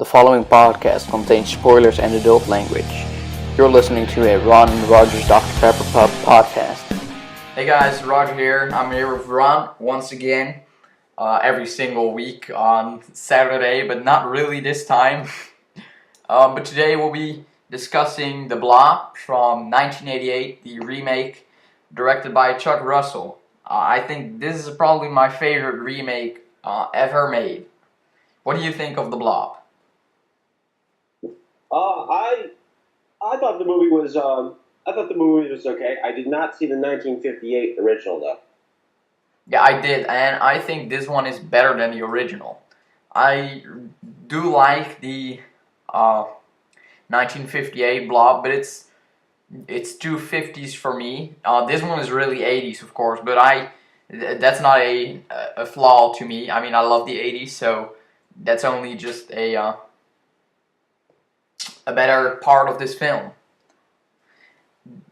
The following podcast contains spoilers and adult language. You're listening to a Ron and Roger's Dr. Pepper Pub podcast. Hey guys, Roger here. I'm here with Ron once again, every single week on Saturday, but not really this time. But today we'll be discussing The Blob from 1988, the remake directed by Chuck Russell. I think this is probably my favorite remake ever made. What do you think of The Blob? I thought the movie was okay. I did not see the 1958 original though. Yeah, I did, and I think this one is better than the original. I do like the 1958 Blob, but it's too 50s for me. This one is really 80s, of course, but that's not a flaw to me. I mean, I love the 80s, so that's only just a better part of this film.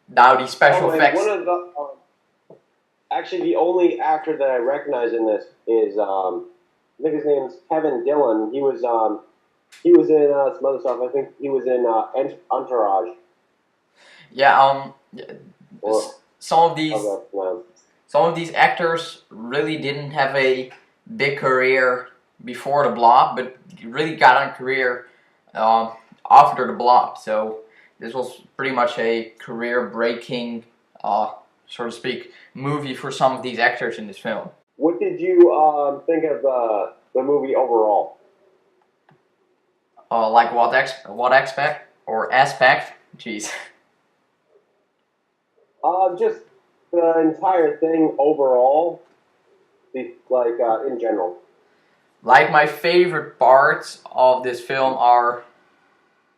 Now the special effects. Actually, the only actor that I recognize in this is I think his name's Kevin Dillon. He was in some other stuff. I think he was in Entourage. Yeah. Some of these actors really didn't have a big career before The Blob, but really got a career after The Blob. So this was pretty much a career-breaking, so to speak, movie for some of these actors in this film. What did you think of the movie overall? Like what aspect? Jeez. Just the entire thing overall, like in general. Like, my favorite parts of this film are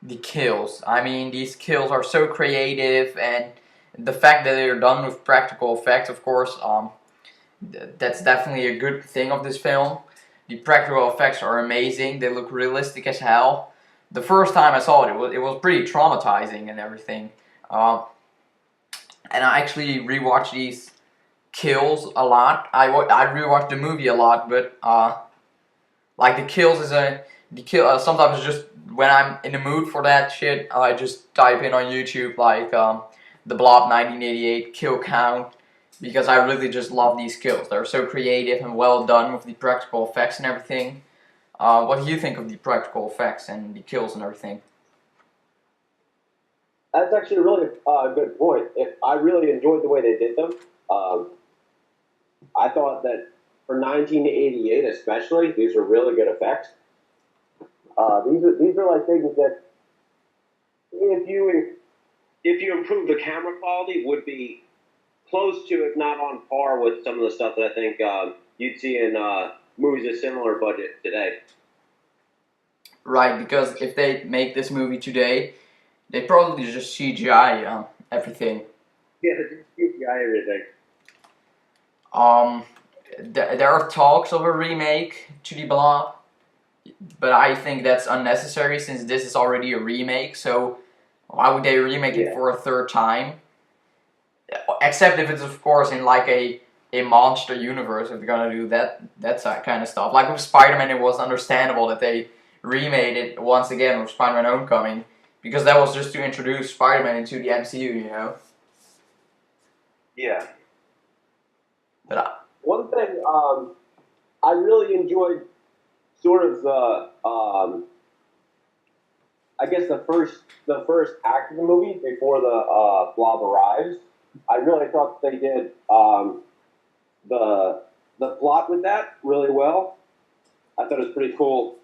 the kills. I mean, these kills are so creative, and the fact that they're done with practical effects, of course, that's definitely a good thing of this film. The practical effects are amazing. They look realistic as hell. The first time I saw it, it was pretty traumatizing and everything. And I actually rewatched these kills a lot. I rewatched the movie a lot, but like the kills sometimes it's just when I'm in the mood for that shit, I just type in on YouTube like The Blob 1988 kill count, because I really just love these kills. They're so creative and well done with the practical effects and everything. What do you think of the practical effects and the kills and everything? That's actually a really good point. I really enjoyed the way they did them. I thought that for 1988 especially, these were really good effects. These are like things that if you improve the camera quality would be close to, if not on par with, some of the stuff that I think you'd see in movies of similar budget today. Right, because if they make this movie today, they probably just CGI everything. Yeah, CGI everything. There are talks of a remake to The Blob, but I think that's unnecessary since this is already a remake, so why would they remake it for a third time? Except if it's, of course, in like a monster universe, if they're gonna do that kind of stuff. Like with Spider-Man, it was understandable that they remade it once again with Spider-Man Homecoming, because that was just to introduce Spider-Man into the MCU, you know? Yeah. But one thing I really enjoyed, sort of I guess the first act of the movie before the Blob arrives. I really thought they did the plot with that really well. I thought it was pretty cool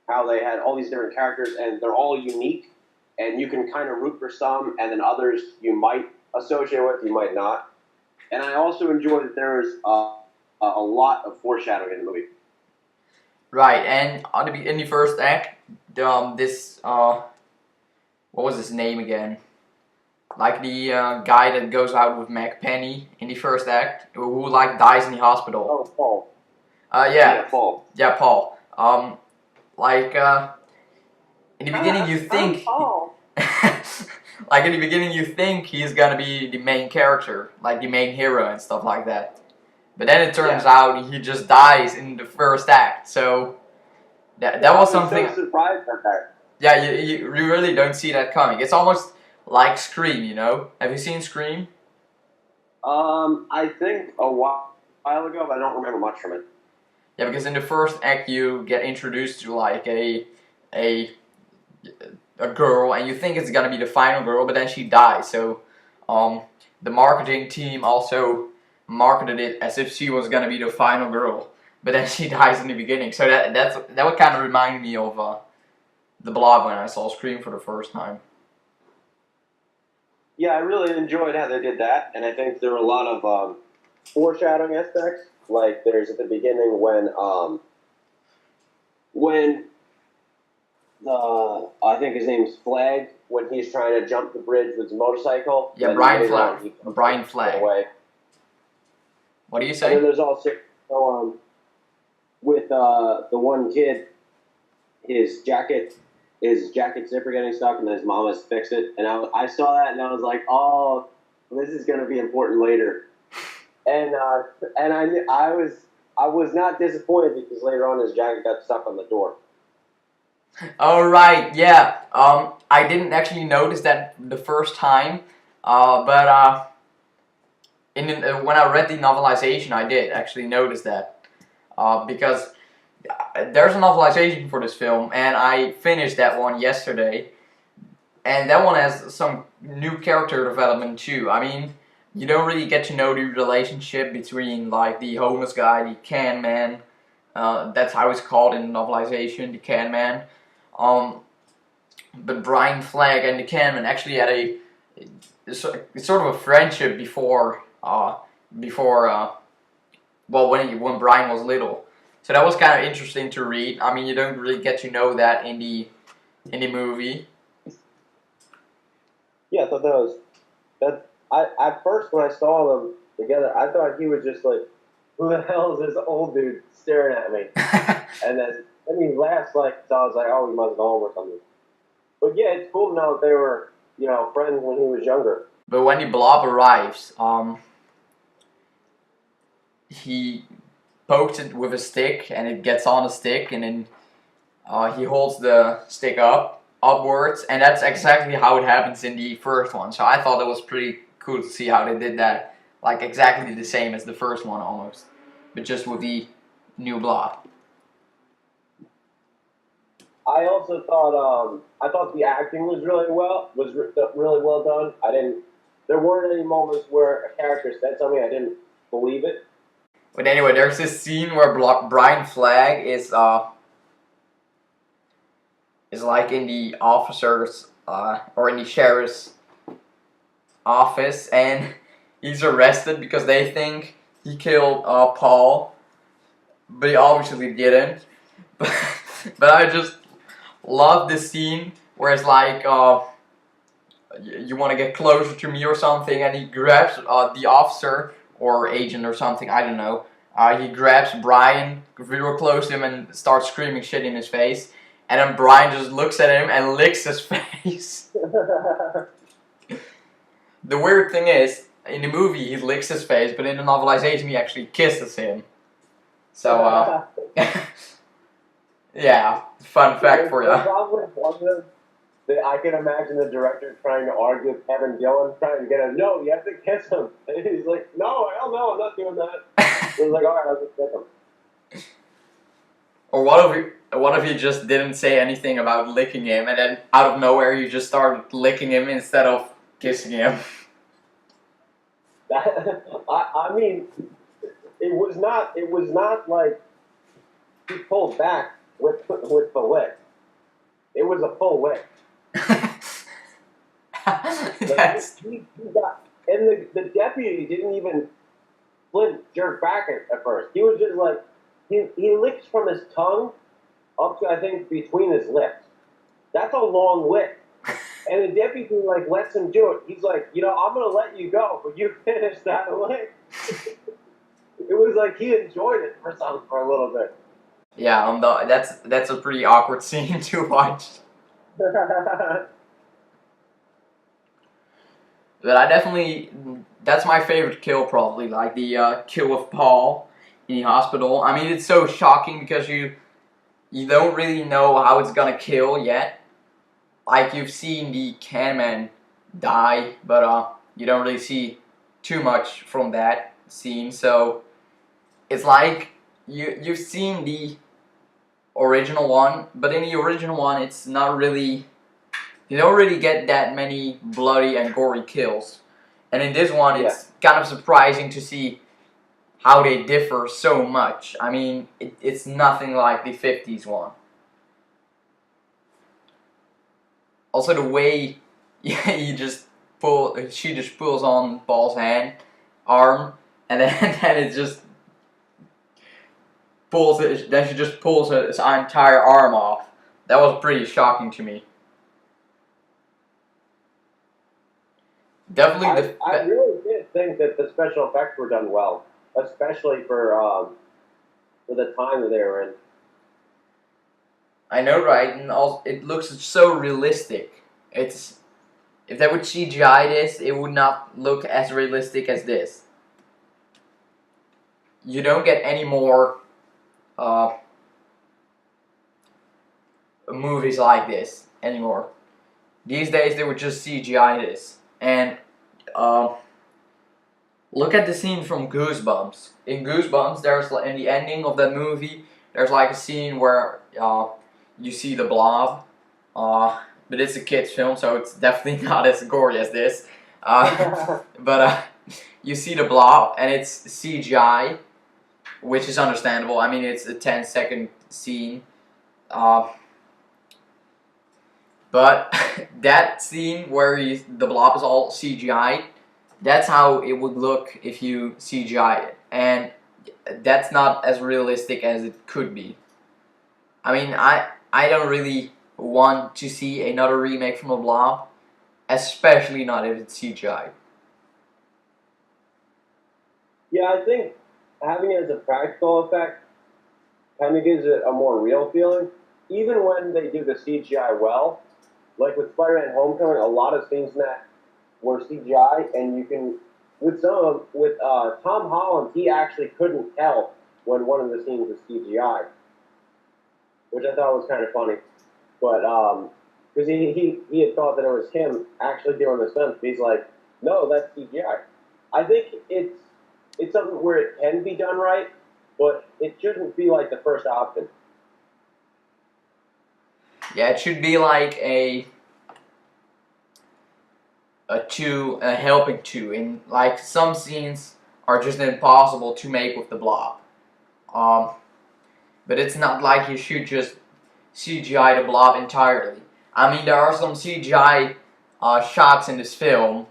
how they had all these different characters and they're all unique, and you can kind of root for some, and then others you might associate with, you might not. And I also enjoyed that there was a lot of foreshadowing in the movie. right, and in the first act, this what was his name again? Like the guy that goes out with Meg Penny in the first act, who like dies in the hospital. Oh, Paul. Yeah, Paul. Yeah, Paul. In the beginning you think, like in the beginning you think he's gonna be the main character, like the main hero and stuff like that. But then it turns out he just dies in the first act. So That was something. So surprised at that. Yeah, you really don't see that coming. It's almost like Scream, you know? Have you seen Scream? I think a while ago, but I don't remember much from it. Yeah, because in the first act you get introduced to like a girl, and you think it's gonna be the final girl, but then she dies. So, the marketing team also marketed it as if she was gonna be the final girl, but then she dies in the beginning. So that would kind of remind me of the Blob when I saw Scream for the first time. Yeah, I really enjoyed how they did that, and I think there were a lot of foreshadowing aspects. Like there's at the beginning when I think his name's Flag, when he's trying to jump the bridge with his motorcycle. Yeah, Brian Flag. Brian Flag. Away. What do you And say? then there's also with the one kid, his jacket zipper getting stuck, and then his mom has fixed it. And I saw that, and I was like, oh, this is going to be important later. And I was not disappointed because later on his jacket got stuck on the door. Oh right, yeah. I didn't actually notice that the first time, but when I read the novelization, I did actually notice that, because there's a novelization for this film, and I finished that one yesterday, and that one has some new character development too. I mean, you don't really get to know the relationship between like the homeless guy, the can man. That's how it's called in the novelization, the can man. But Brian Flag and the Canman actually had a sort of a friendship before when Brian was little. So that was kind of interesting to read. I mean, you don't really get to know that in the movie. Yeah, I thought at first when I saw them together, I thought he was just like, who the hell is this old dude staring at me? And then he laughs like, so I was like, oh, he must go home or something. But yeah, it's cool to know that they were, friends when he was younger. But when the Blob arrives, he pokes it with a stick, and it gets on the stick, and then he holds the stick upwards, and that's exactly how it happens in the first one. So I thought it was pretty cool to see how they did that, like exactly the same as the first one almost, but just with the new Blob. I also thought the acting was really well done. There weren't any moments where a character said something I didn't believe it. But anyway, there's this scene where Brian Flag is like in the officers or in the sheriff's office, and he's arrested because they think he killed Paul, but he obviously didn't. But I just love this scene where it's like, you want to get closer to me or something, and he grabs the officer or agent or something, I don't know. He grabs Brian real close to him and starts screaming shit in his face, and then Brian just looks at him and licks his face. The weird thing is, in the movie he licks his face, but in the novelization he actually kisses him. So, yeah, fun fact for you. I can imagine the director trying to argue with Kevin Dillon, trying to get him, no, you have to kiss him. And he's like, no, hell no, I'm not doing that. He was like, alright, I'll just kiss him. Or what if you just didn't say anything about licking him, and then out of nowhere you just started licking him instead of kissing him? I mean, it was not like he pulled back with the lick. It was a full lick. That's... And the deputy didn't even jerk back at first. He was just like, he licks from his tongue up to, I think, between his lips. That's a long lick. And the deputy lets him do it. He's like, I'm gonna let you go, but you finish that lick. It was like he enjoyed it for a little bit. Yeah, that's a pretty awkward scene to watch. But that's my favorite kill probably, like the kill of Paul in the hospital. I mean, it's so shocking because you you don't really know how it's gonna kill yet. Like, you've seen the Canman die, but you don't really see too much from that scene. So it's like you've seen the original one, but in the original one, it's not really, you don't really get that many bloody and gory kills. And in this one, it's kind of surprising to see how they differ so much. I mean, it's nothing like the 50s one. Also, the way she just pulls on Paul's arm, and then it just pulls it. Then she just pulls his entire arm off. That was pretty shocking to me. Definitely, I really did think that the special effects were done well, especially for the time that they were in. I know, right? And also, it looks so realistic. If they would CGI this, it would not look as realistic as this. You don't get any more movies like this anymore. These days, they would just CGI this. And look at the scene from Goosebumps. In Goosebumps, there's in the ending of that movie, there's like a scene where you see the Blob, but it's a kids' film, so it's definitely not as gory as this. But you see the Blob, and it's CGI, which is understandable. I mean, it's a 10-second scene. But that scene where the Blob is all CGI, that's how it would look if you CGI it. And that's not as realistic as it could be. I mean, I don't really want to see another remake from the Blob, especially not if it's CGI. Yeah, I think having it as a practical effect kind of gives it a more real feeling. Even when they do the CGI well, like with Spider-Man Homecoming, a lot of scenes in that were CGI, and you can, with Tom Holland, he actually couldn't tell when one of the scenes was CGI, which I thought was kind of funny. But because he had thought that it was him actually doing the stunts, but he's like, no, that's CGI. I think it's something where it can be done right, but it shouldn't be like the first option. Yeah, it should be like a helping two. In like some scenes are just impossible to make with the Blob. But it's not like you should just CGI the Blob entirely. I mean, there are some CGI shots in this film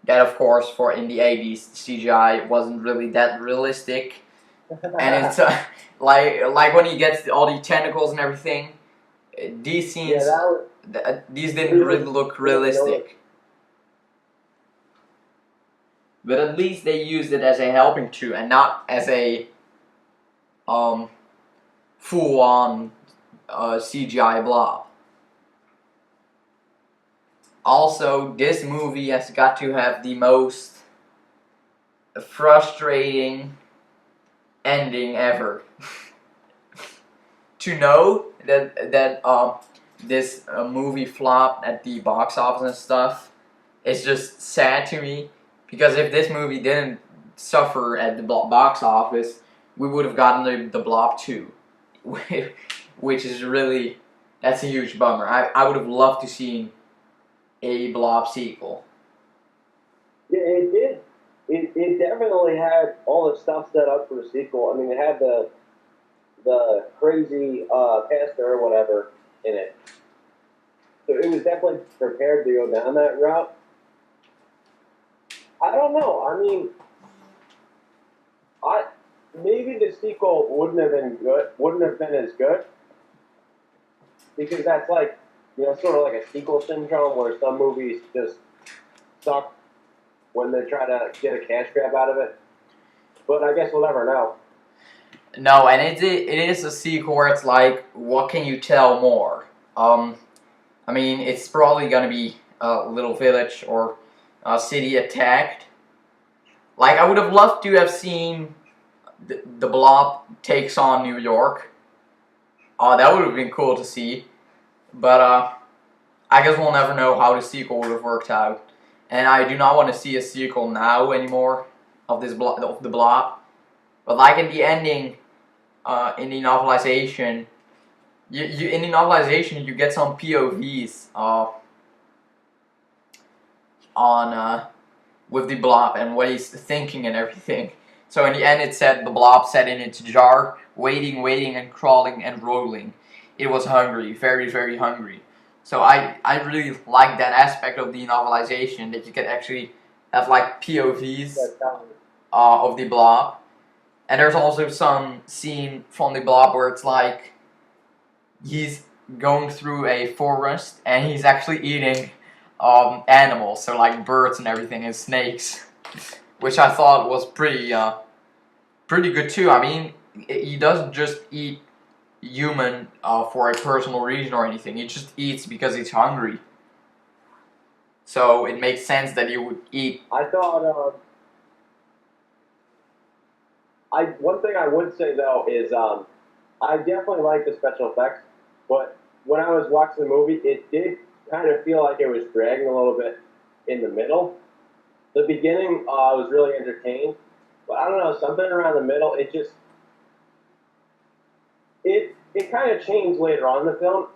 that, of course, for in the 80s, CGI wasn't really that realistic. And it's like when he gets all the tentacles and everything. These scenes, these didn't really look realistic. But at least they used it as a helping tool and not as a full-on CGI Blob. Also, this movie has got to have the most frustrating ending ever. To know that this movie flopped at the box office and stuff is just sad to me, because if this movie didn't suffer at the box office, we would have gotten the Blob 2, which is really, that's a huge bummer. I would have loved to see a Blob sequel. Yeah, it did. It definitely had all the stuff set up for a sequel. I mean, it had the crazy pastor or whatever in it. So it was definitely prepared to go down that route. I don't know. I mean, maybe the sequel wouldn't have been as good, because that's like, sort of like a sequel syndrome where some movies just suck when they try to get a cash grab out of it. But I guess we'll never know. No, and it is a sequel where it's like, what can you tell more? I mean, it's probably gonna be a little village or a city attacked. Like, I would have loved to have seen the Blob takes on New York. That would have been cool to see, but I guess we'll never know how the sequel would have worked out. And I do not want to see a sequel now anymore of this of the Blob. But like in the ending, in the novelization, in the novelization you get some POVs on with the Blob and what he's thinking and everything. So in the end it said the Blob sat in its jar, waiting, and crawling and rolling. It was hungry, very, very hungry. So I really like that aspect of the novelization, that you can actually have like POVs of the Blob. And there's also some scene from the Blob where it's like he's going through a forest and he's actually eating animals, so like birds and everything, and snakes, which I thought was pretty good too. I mean, he doesn't just eat human for a personal reason or anything. He just eats because he's hungry. So it makes sense that he would eat. I thought. One thing I would say though is I definitely like the special effects, but when I was watching the movie, it did kind of feel like it was dragging a little bit in the middle. The beginning, I was really entertained, but I don't know, something around the middle, it kind of changed later on in the film.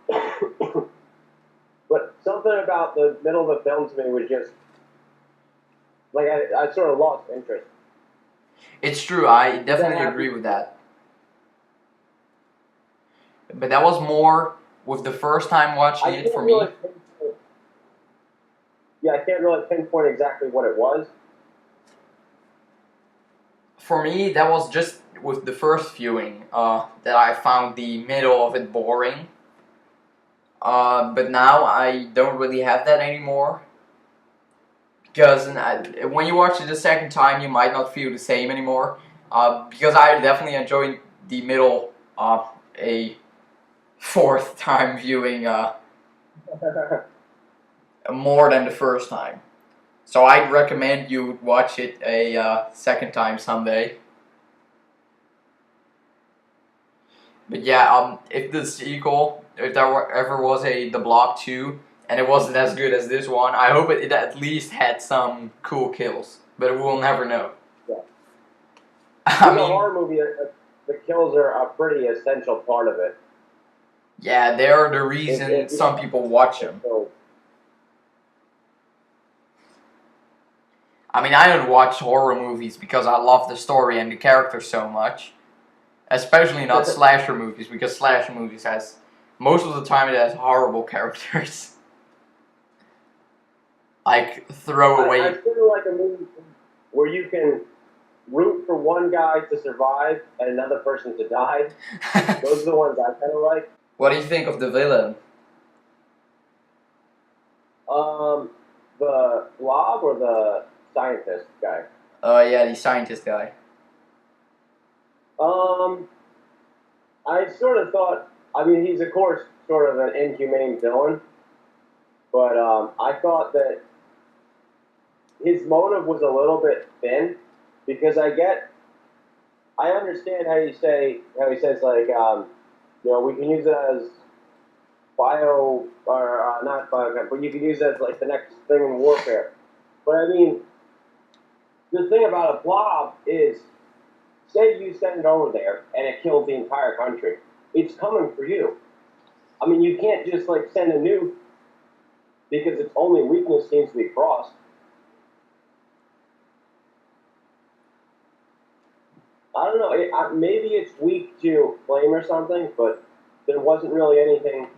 But something about the middle of the film to me was just like I sort of lost interest. It's true, I definitely agree with that. But that was more with the first time watching it for me. Yeah, I can't really pinpoint exactly what it was. For me, that was just with the first viewing that I found the middle of it boring. But now I don't really have that anymore. Because when you watch it the second time, you might not feel the same anymore. Because I definitely enjoyed the middle a fourth time viewing more than the first time. So I'd recommend you watch it a second time someday. But yeah, if the sequel, if there ever was the Blob 2, and it wasn't as good as this one, I hope it at least had some cool kills. But we'll never know. Yeah. I In mean, a horror movie, the kills are a pretty essential part of it. Yeah, they're the reason some people watch them. I mean, I don't watch horror movies because I love the story and the characters so much. Especially not slasher movies, because slasher movies has, most of the time it has horrible characters. Like, throwaway. I feel like a movie where you can root for one guy to survive and another person to die. Those are the ones I kind of like. What do you think of the villain? The Blob or the scientist guy? Yeah, the scientist guy. I sort of thought, I mean, he's of course sort of an inhumane villain, but I thought that his motive was a little bit thin, because I understand how he says like, you know, we can use it as not bio, but you can use it as like the next thing in warfare. But I mean, the thing about a Blob is, say you send it over there and it kills the entire country, it's coming for you. I mean, you can't just like send a nuke because its only weakness seems to be frost. I don't know, maybe it's weak to flame or something, but there wasn't really anything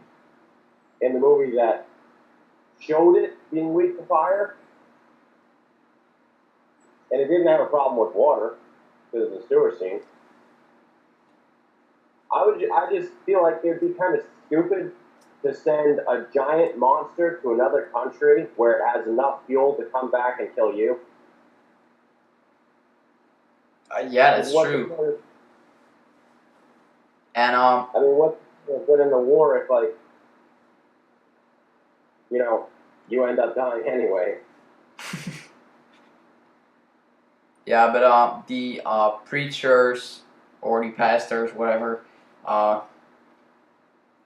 in the movie that showed it being weak to fire. And it didn't have a problem with water because of the sewer scene. I just feel like it would be kind of stupid to send a giant monster to another country where it has enough fuel to come back and kill you. Yeah, that's true. And I mean, what's good in the war if, like, you know, you end up dying anyway? Yeah, but the preachers or the pastors, whatever,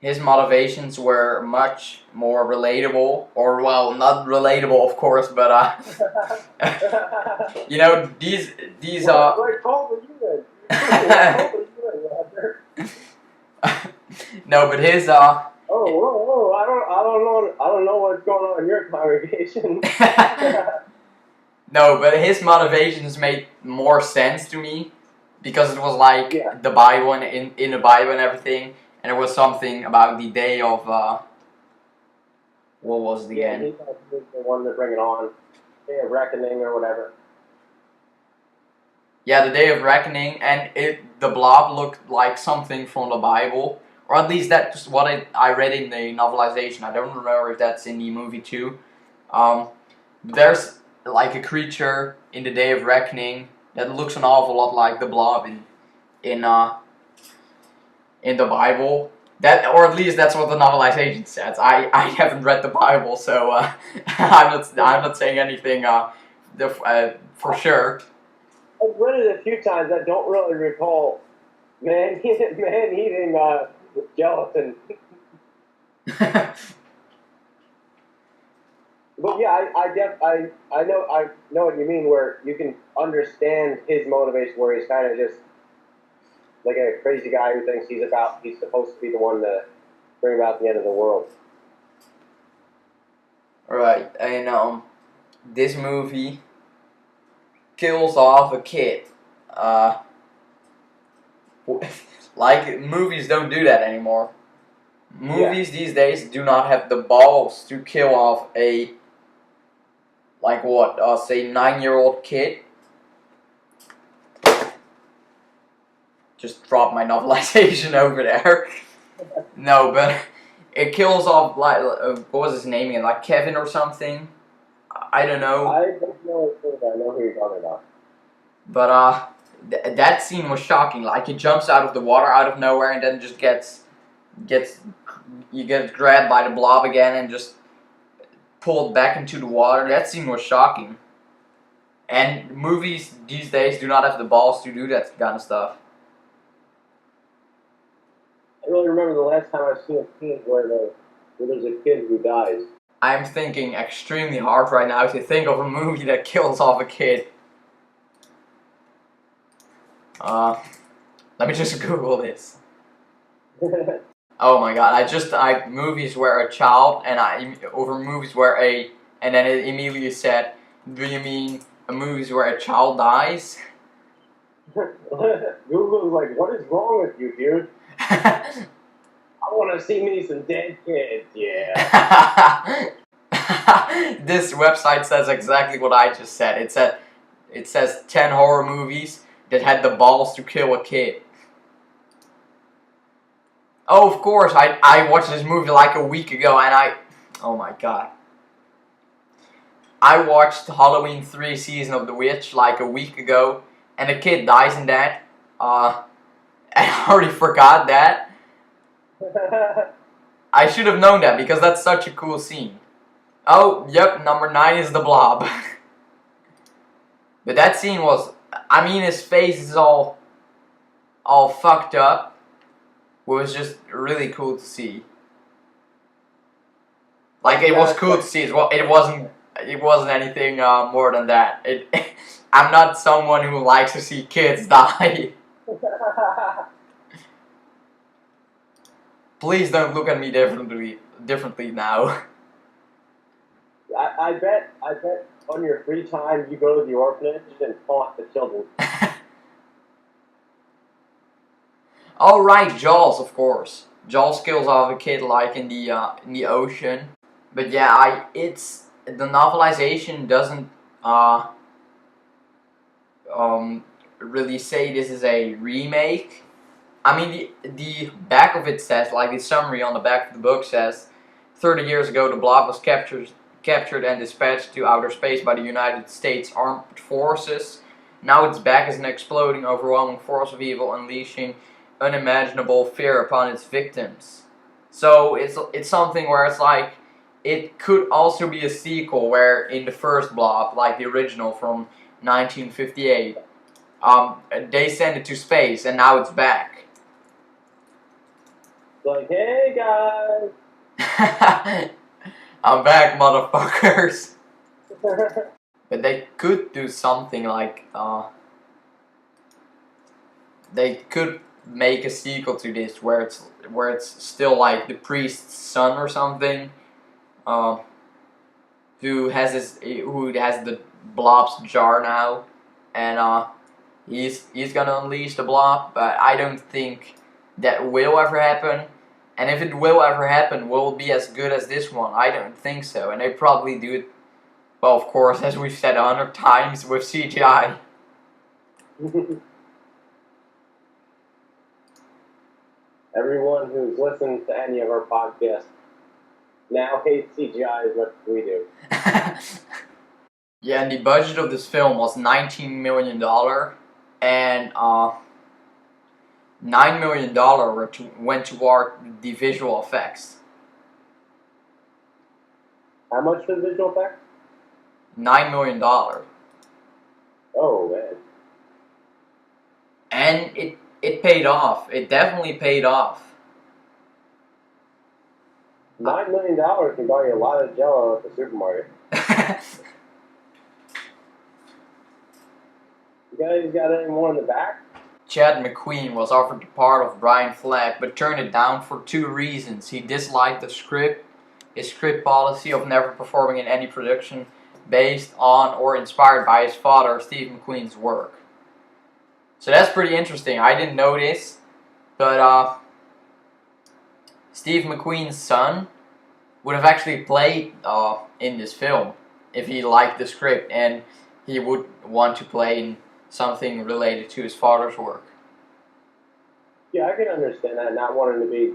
his motivations were much more relatable, or well, not relatable, of course, but you know, these What call were you in? What call were you in, Roger? no, but his whoa, I don't know what's going on in your congregation. no, but his motivations made more sense to me because it was like the Bible and in the Bible and everything, and it was something about the day of what was the end? He's the one to bring it on, day of reckoning or whatever. Yeah, the day of reckoning, and the Blob looked like something from the Bible, or at least that's what I read in the novelization. I don't remember if that's in the movie too. There's like a creature in the Day of Reckoning that looks an awful lot like the Blob in the Bible. That, or at least that's what the novelization says. I haven't read the Bible, so I'm not saying anything for sure. I've read it a few times. I don't really recall man eating gelatin. But yeah, I know what you mean. Where you can understand his motivation, where he's kind of just like a crazy guy who thinks he's supposed to be the one to bring about the end of the world. Right, and this movie kills off a kid. Like, movies don't do that anymore. Movies these days do not have the balls to kill off a, like what, say 9-year-old kid. Just drop my novelization over there. No, but it kills off, like, what was his name again? Like Kevin or something? I don't know. I don't know who you're talking about. But, that scene was shocking. Like, he jumps out of the water out of nowhere and then just gets grabbed by the Blob again and just pulled back into the water. That scene was shocking. And movies these days do not have the balls to do that kind of stuff. I really remember the last time I've seen a scene where there's a kid who dies. I'm thinking extremely hard right now to think of a movie that kills off a kid. Let me just Google this. Oh my god, I typed movies where a child, over movies where and then it immediately said, do you mean movies where a child dies? Google's like, what is wrong with you, dude? I want to see me some dead kids, yeah. This website says exactly what I just said. It says 10 horror movies that had the balls to kill a kid. Oh, of course, I watched this movie like a week ago, and oh my god. I watched Halloween 3 Season of the Witch like a week ago, and a kid dies in that. And I already forgot that. I should have known that, because that's such a cool scene. Oh, yep, number 9 is the Blob. But that scene was, I mean, his face is all fucked up. It was just really cool to see. Like, it was cool to see as well. It wasn't anything more than that. I'm not someone who likes to see kids die. Please don't look at me differently now. I bet on your free time you go to the orphanage and taunt the children. Oh right, Jaws, of course. Jaws kills off a kid like in the ocean. But yeah, the novelization doesn't really say this is a remake. I mean, the back of it says, like the summary on the back of the book says, 30 years ago the Blob was captured and dispatched to outer space by the United States Armed Forces. Now it's back as an exploding, overwhelming force of evil, unleashing unimaginable fear upon its victims. So it's something where it's like, it could also be a sequel where in the first Blob, like the original from 1958, they sent it to space and now it's back. It's like, hey guys. I'm back, motherfuckers. But they could do something like, they could make a sequel to this where it's still like the priest's son or something, who has the Blob's jar now, and he's gonna unleash the Blob. But I don't think that will ever happen. And if it will ever happen, will it be as good as this one? I don't think so. And they probably do it, well, of course, as we've said 100 times, with CGI. Everyone who's listened to any of our podcasts now hates CGI as much as we do. Yeah, and the budget of this film was $19 million, and $9 million went toward the visual effects. How much for the visual effects? $9 million. Oh, man. And it paid off. It definitely paid off. $9 million can buy you a lot of Jell-O at the supermarket. You guys got any more in the back? Chad McQueen was offered the part of Brian Flagg, but turned it down for two reasons. He disliked the script, his script policy of never performing in any production based on or inspired by his father, Steve McQueen's work. So that's pretty interesting. I didn't know this, but Steve McQueen's son would have actually played in this film if he liked the script, and he would want to play in something related to his father's work. Yeah, I can understand that, not wanting to be,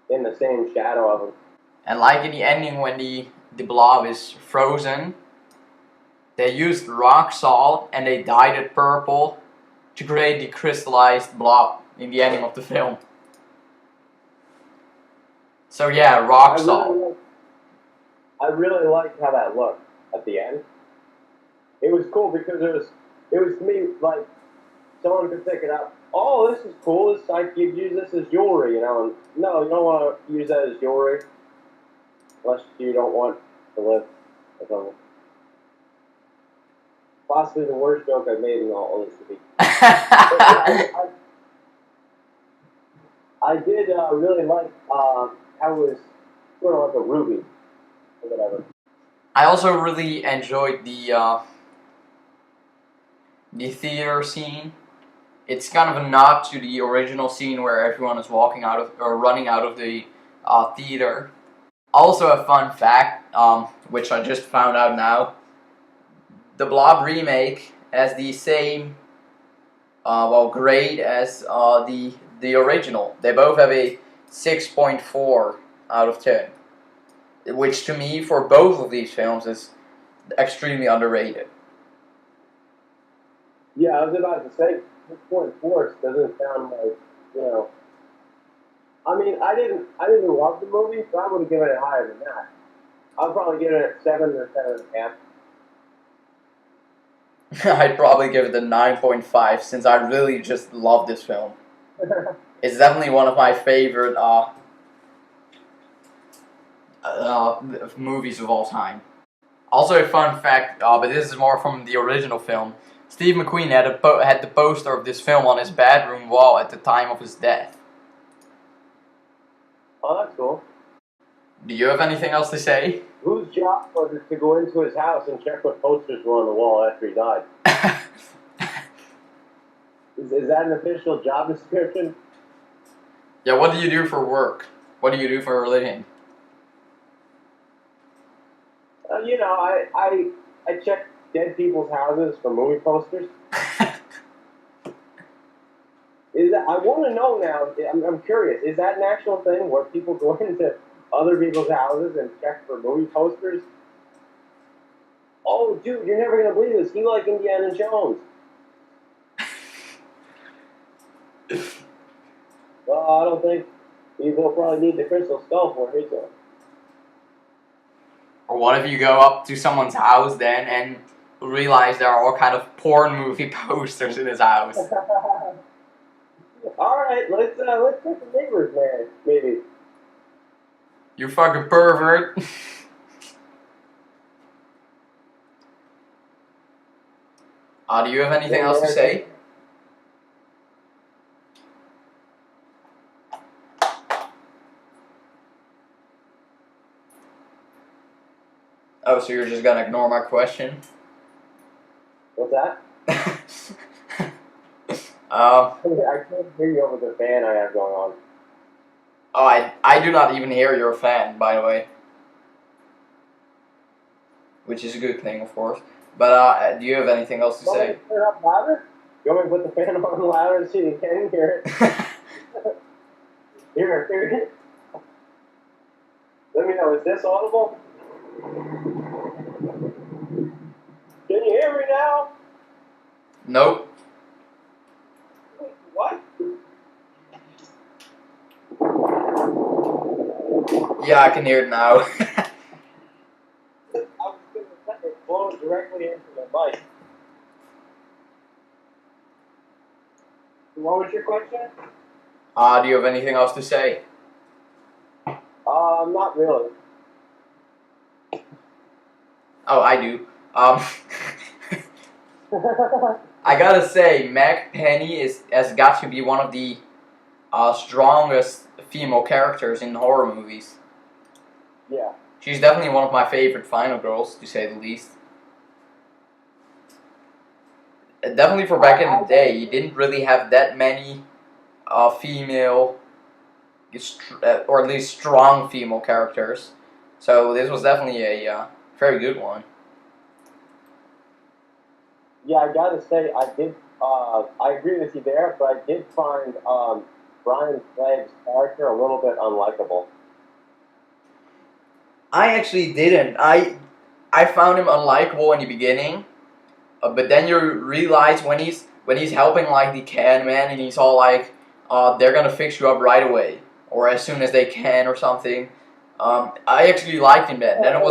in the same shadow of him. And like in the ending when the Blob is frozen, they used rock salt and they dyed it purple to create the crystallized Blob in the ending of the film. So yeah, rock salt. I really liked how that looked at the end. It was cool because it was to me like someone could pick it up. Oh, this is cool. This I could use this as jewelry, And no, you don't want to use that as jewelry unless you don't want to live or something. Possibly the worst joke I've made in all this to be. I did really like how it was sort of like a ruby or whatever. I also really enjoyed the theater scene. It's kind of a nod to the original scene where everyone is walking out of or running out of the theater. Also, a fun fact, which I just found out now: the Blob remake has the same grade as the original. They both have a 6.4 out of 10, which to me, for both of these films, is extremely underrated. Yeah, I was about to say 6.4 doesn't sound like I mean, I didn't love the movie, so I would have given it higher than that. I'd probably give it 7 or 7.5. I'd probably give it a 9.5 since I really just love this film. It's definitely one of my favorite movies of all time. Also a fun fact, but this is more from the original film. Steve McQueen had the poster of this film on his bedroom wall at the time of his death. Oh, that's cool. Do you have anything else to say? Whose job was it to go into his house and check what posters were on the wall after he died? Is that an official job description? Yeah, what do you do for work? What do you do for a living? I check dead people's houses for movie posters. I want to know now, I'm curious, is that an actual thing where people go into other people's houses and check for movie posters? Oh, dude, you're never going to believe this. He liked Indiana Jones. Well, I don't think he'll probably need the crystal skull for it, so. Or what if you go up to someone's house then and realize there are all kind of porn movie posters in his house? All right, let's put the neighbors, man. Maybe. You fucking pervert. Do you have anything else to say? Oh, so you're just gonna ignore my question? What's that? Oh, I can't hear you over the fan I have going on. I do not even hear you're a fan, by the way. Which is a good thing, of course. But do you have anything else to say? Turn it up louder? You want me to put the fan on louder so you can hear it? Here. Let me know, is this audible? Can you hear me now? Nope. Wait, what? Yeah, I can hear it now. I was going to say it blows directly into the mic. What was your question? Do you have anything else to say? Not really. Oh, I do. I gotta say, Meg Penny has got to be one of the strongest female characters in horror movies. Yeah. She's definitely one of my favorite final girls, to say the least. Definitely for back in the day, you didn't really have that many female, or at least strong female characters. So this was definitely a very good one. Yeah, I gotta say, I agree with you there, but I did find, Brian Craig's character a little bit unlikable. I actually didn't. I found him unlikable in the beginning, but then you realize when he's helping like the can man and he's all like, they're gonna fix you up right away or as soon as they can or something. I actually liked him then. Then it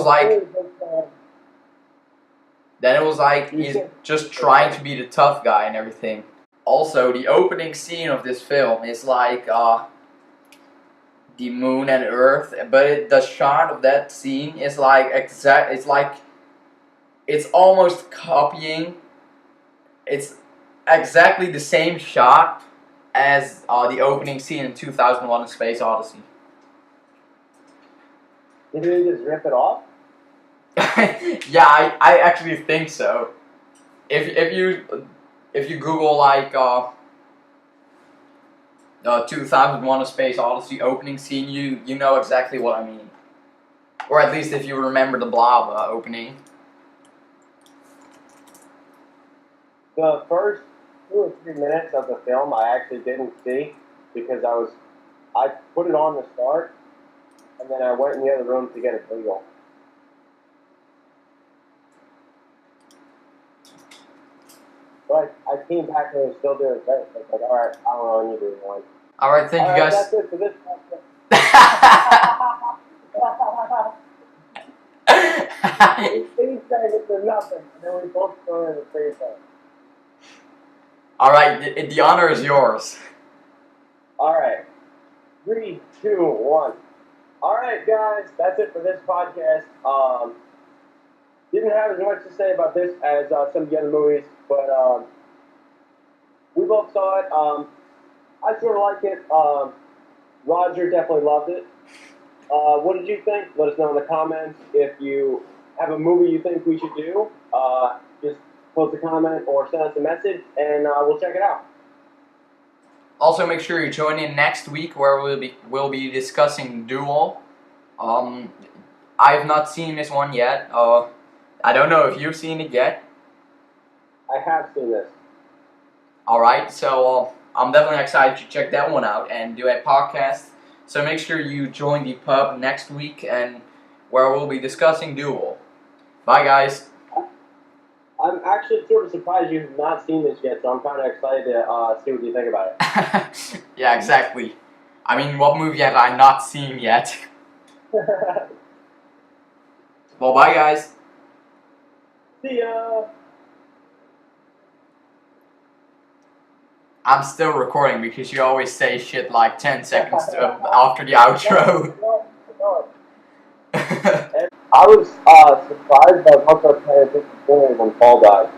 was like he's just trying to be the tough guy and everything. Also, the opening scene of this film is like the moon and Earth, but the shot of that scene is like it's almost copying. It's exactly the same shot as the opening scene in 2001: A Space Odyssey. Did they just rip it off? Yeah, I actually think so. If you Google like 2001: A Space Odyssey opening scene, you know exactly what I mean. Or at least if you remember the Blob opening. The first 2 or 3 minutes of the film I actually didn't see because I put it on to start, and then I went in the other room to get a bagel. But I came back and it was still doing great. So I was like, alright, I don't know, I need to do one. Alright, thank you guys. That's it for this podcast. 8 seconds or nothing, and then we both throw in the same thing. Alright, the honor is yours. Alright. 3, 2, 1. Alright, guys, that's it for this podcast. Didn't have as much to say about this as some of the other movies, but we both saw it. I sort of like it. Roger definitely loved it. What did you think? Let us know in the comments. If you have a movie you think we should do, just post a comment or send us a message, and we'll check it out. Also, make sure you join in next week where we'll be discussing Duel. I've not seen this one yet. I don't know if you've seen it yet. I have seen this. Alright, so I'm definitely excited to check that one out and do a podcast. So make sure you join the pub next week and where we'll be discussing Duel. Bye, guys. I'm actually sort of surprised you've not seen this yet, so I'm kind of excited to see what you think about it. Yeah, exactly. I mean, what movie have I not seen yet? Well, bye, guys. See ya! I'm still recording because you always say shit like 10 seconds after the outro. I was surprised by how much I was paying attention when Paul died.